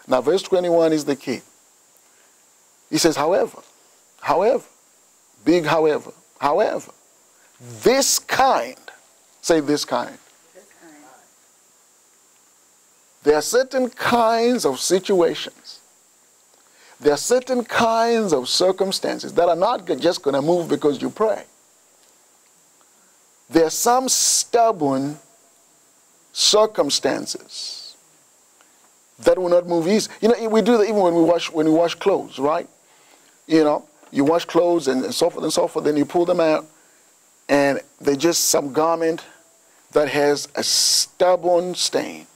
Now, verse 21 is the key. He says, however, big however, this kind, say this kind. There are certain kinds of situations. There are certain kinds of circumstances that are not just going to move because you pray. There are some stubborn circumstances that will not move easy. You know, we do that even when we wash clothes, right? You know, you wash clothes and so forth, then you pull them out, and they're just some garment that has a stubborn stain.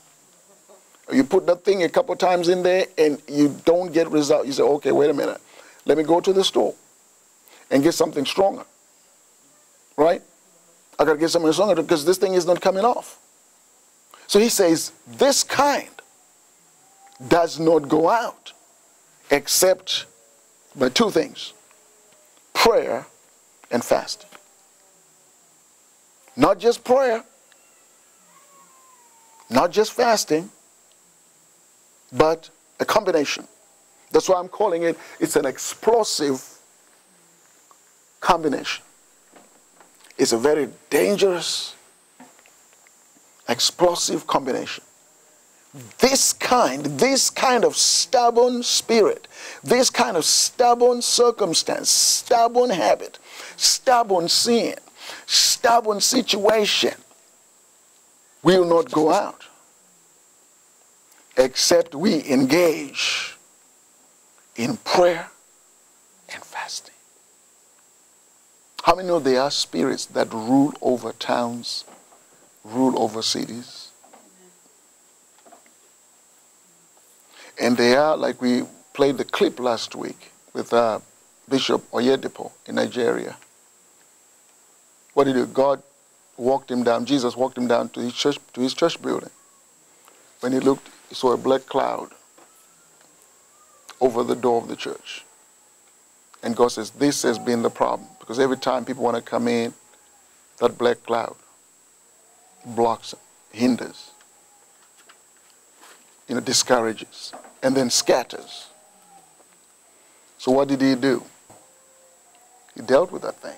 You put that thing a couple times in there and you don't get results. You say, okay, wait a minute. Let me go to the store and get something stronger. Right? I got to get something stronger because this thing is not coming off. So he says, this kind does not go out except by two things: prayer and fasting. Not just prayer, not just fasting, but a combination. That's why I'm calling it, it's an explosive combination. It's a very dangerous, explosive combination. This kind of stubborn spirit, this kind of stubborn circumstance, stubborn habit, stubborn sin, stubborn situation will not go out except we engage in prayer and fasting. How many know there are spirits that rule over towns, rule over cities? And they are, like we played the clip last week with Bishop Oyedepo in Nigeria. What did he do? God walked him down, Jesus walked him down to his church building. When he looked, he saw a black cloud over the door of the church. And God says, this has been the problem. Because every time people want to come in, that black cloud blocks them, hinders, discourages, and then scatters. So what did he do? He dealt with that thing.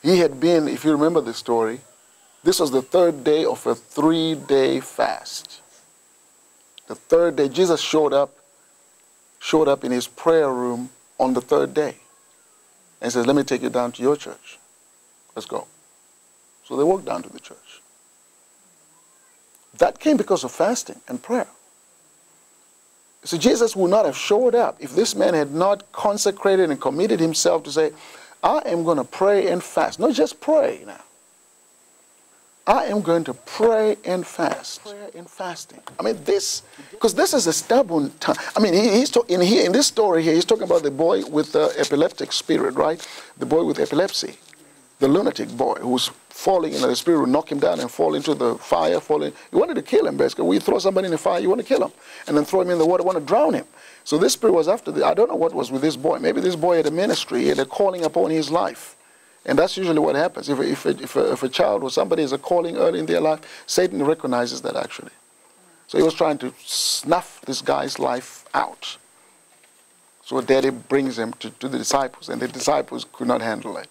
He had been, if you remember the story, this was the third day of a 3-day fast. The third day, Jesus showed up in his prayer room on the third day. And says, let me take you down to your church. Let's go. So they walked down to the church. That came because of fasting and prayer. So Jesus would not have showed up if this man had not consecrated and committed himself to say, I am going to pray and fast. Not just pray now. I am going to pray and fast. Prayer and fasting. I mean, because this is a stubborn time. I mean, in this story here, he's talking about the boy with the epileptic spirit, right? The boy with epilepsy. The lunatic boy who's falling, the spirit will knock him down and fall into the fire. You wanted to kill him, basically. When you throw somebody in the fire, you want to kill him. And then throw him in the water, want to drown him. So this spirit was after I don't know what was with this boy. Maybe this boy had a ministry, he had a calling upon his life. And that's usually what happens. If a child or somebody has a calling early in their life, Satan recognizes that actually. So he was trying to snuff this guy's life out. So daddy brings him to the disciples, and the disciples could not handle it.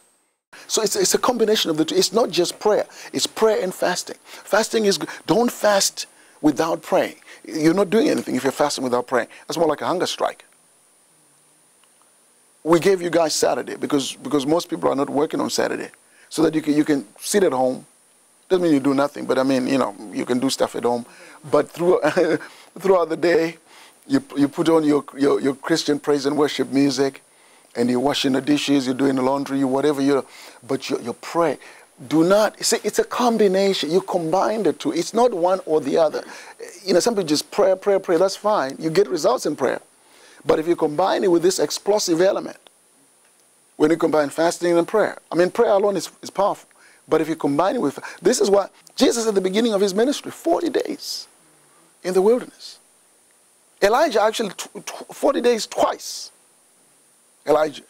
So it's a combination of the two. It's not just prayer. It's prayer and fasting. Fasting is, don't fast without praying. You're not doing anything if you're fasting without praying. That's more like a hunger strike. We gave you guys Saturday because most people are not working on Saturday, so that you can sit at home. Doesn't mean you do nothing, but I mean, you can do stuff at home. But throughout the day, you put on your Christian praise and worship music, and you're washing the dishes, you're doing the laundry, whatever but you pray. Do not, see, it's a combination. You combine the two. It's not one or the other. Some people just pray, that's fine. You get results in prayer. But if you combine it with this explosive element, when you combine fasting and prayer, I mean, prayer alone is powerful. But if you combine it with, this is why Jesus at the beginning of his ministry, 40 days in the wilderness. Elijah actually, 40 days twice. Elijah.